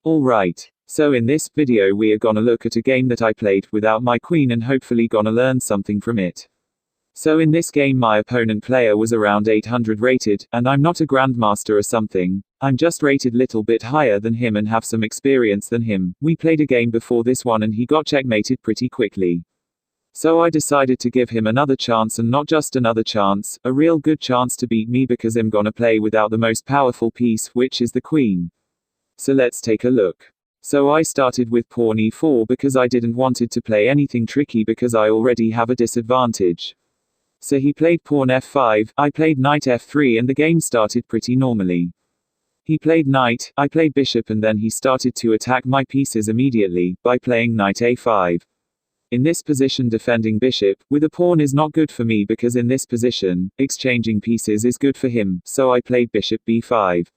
Alright, so in this video we are gonna look at a game that I played without my queen and hopefully gonna learn something from it. So in this game my opponent player was around 800 rated, and I'm not a grandmaster or something, I'm just rated little bit higher than him and have some experience than him. We played a game before this one and he got checkmated pretty quickly. So I decided to give him another chance, and not just another chance, a real good chance to beat me, because I'm gonna play without the most powerful piece, which is the queen. So let's take a look. So I started with pawn e4 because I didn't wanted to play anything tricky because I already have a disadvantage. So he played pawn f5, I played knight f3, and the game started pretty normally. He played knight, I played bishop, and then he started to attack my pieces immediately, by playing knight a5. In this position defending bishop, with a pawn is not good for me, because in this position, exchanging pieces is good for him, so I played bishop b5.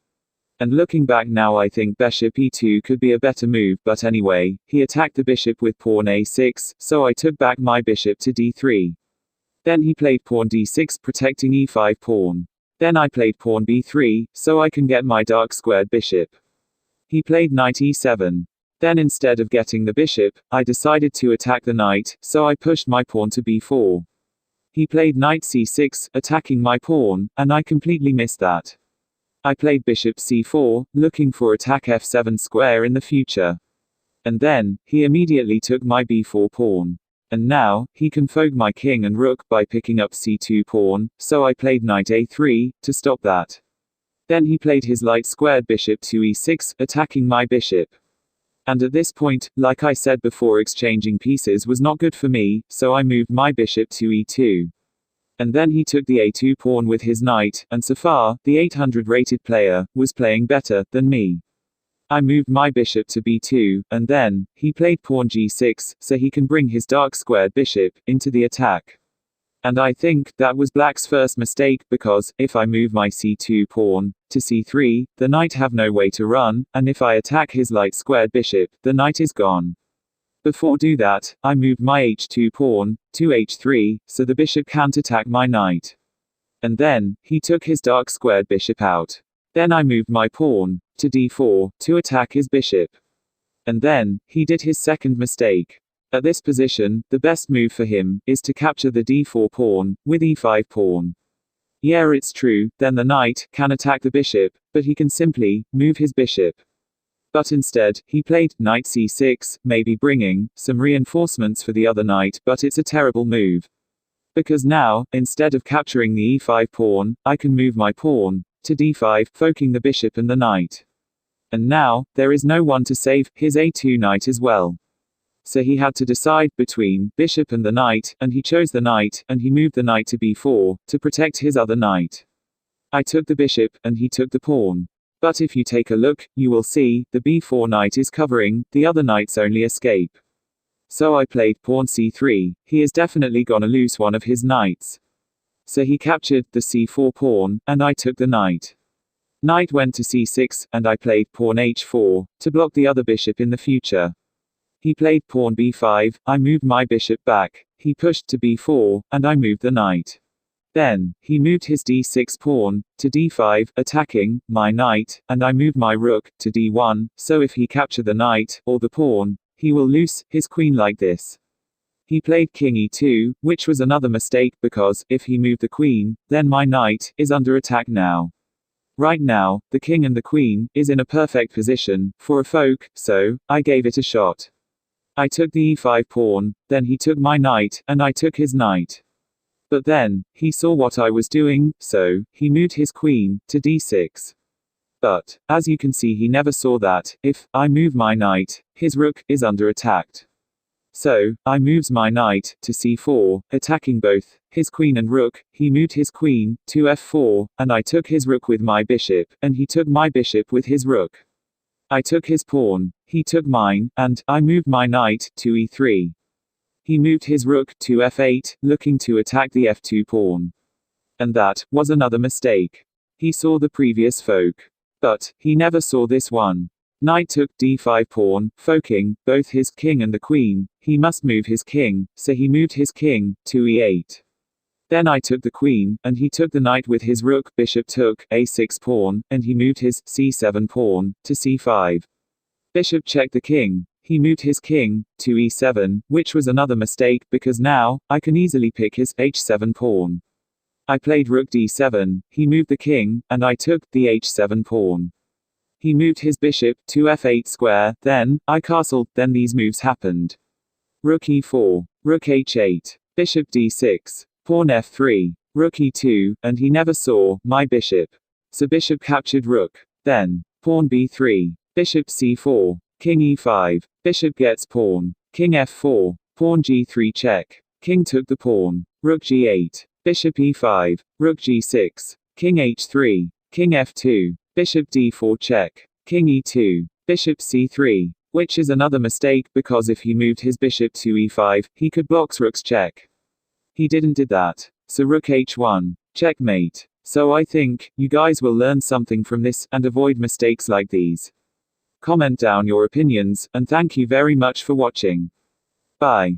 And looking back now I think bishop e2 could be a better move, but anyway, he attacked the bishop with pawn a6, so I took back my bishop to d3. Then he played pawn d6 protecting e5 pawn. Then I played pawn b3, so I can get my dark squared bishop. He played knight e7. Then instead of getting the bishop, I decided to attack the knight, so I pushed my pawn to b4. He played knight c6, attacking my pawn, and I completely missed that. I played bishop c4, looking for attack f7 square in the future. And then, he immediately took my b4 pawn. And now, he can fog my king and rook by picking up c2 pawn, so I played knight a3, to stop that. Then he played his light squared bishop to e6, attacking my bishop. And at this point, like I said before, exchanging pieces was not good for me, so I moved my bishop to e2. And then he took the a2 pawn with his knight, and so far, the 800 rated player, was playing better than me. I moved my bishop to b2, and then, he played pawn g6, so he can bring his dark squared bishop, into the attack. And I think, that was black's first mistake, because, if I move my c2 pawn, to c3, the knight have no way to run, and if I attack his light squared bishop, the knight is gone. Before do that, I moved my h2 pawn, to h3, so the bishop can't attack my knight. And then, he took his dark squared bishop out. Then I moved my pawn, to d4, to attack his bishop. And then, he did his second mistake. At this position, the best move for him, is to capture the d4 pawn, with e5 pawn. Yeah, it's true, then the knight, can attack the bishop, but he can simply, move his bishop. But instead, he played knight c6, maybe bringing some reinforcements for the other knight, but it's a terrible move. Because now, instead of capturing the e5 pawn, I can move my pawn to d5, fogging the bishop and the knight. And now, there is no one to save his a2 knight as well. So he had to decide between bishop and the knight, and he chose the knight, and he moved the knight to b4, to protect his other knight. I took the bishop, and he took the pawn. But if you take a look, you will see, the b4 knight is covering the other knight's only escape. So I played pawn c3, he is definitely gonna lose one of his knights. So he captured the c4 pawn, and I took the knight. Knight went to c6, and I played pawn h4, to block the other bishop in the future. He played pawn b5, I moved my bishop back, he pushed to b4, and I moved the knight. Then, he moved his d6 pawn, to d5, attacking my knight, and I moved my rook, to d1, so if he capture the knight, or the pawn, he will lose his queen like this. He played king e2, which was another mistake, because, if he moved the queen, then my knight, is under attack now. Right now, the king and the queen, is in a perfect position, for a fork, so, I gave it a shot. I took the e5 pawn, then he took my knight, and I took his knight. But then, he saw what I was doing, so, he moved his queen, to d6. But, as you can see, he never saw that, if I move my knight, his rook, is under attack. So, I moves my knight, to c4, attacking both, his queen and rook, he moved his queen, to f4, and I took his rook with my bishop, and he took my bishop with his rook. I took his pawn, he took mine, and, I moved my knight, to e3. He moved his rook, to f8, looking to attack the f2 pawn. And that, was another mistake. He saw the previous fork. But, he never saw this one. Knight took d5 pawn, fogging both his king and the queen, he must move his king, so he moved his king, to e8. Then I took the queen, and he took the knight with his rook, bishop took a6 pawn, and he moved his c7 pawn to c5. Bishop checked the king. He moved his king to e7, which was another mistake, because now, I can easily pick his h7 pawn. I played rook d7, he moved the king, and I took the h7 pawn. He moved his bishop to f8 square, then, I castled, then these moves happened. Rook e4, rook h8, bishop d6, pawn f3, rook e2, and he never saw my bishop. So bishop captured rook. Then, pawn b3, bishop c4, king e5, bishop gets pawn, king f4, pawn g3 check, king took the pawn, rook g8, bishop e5, rook g6, king h3, king f2, bishop d4 check, king e2, bishop c3, which is another mistake because if he moved his bishop to e5, he could block rook's check. He didn't did that. So rook h1, checkmate. So I think, you guys will learn something from this, and avoid mistakes like these. Comment down your opinions, and thank you very much for watching. Bye.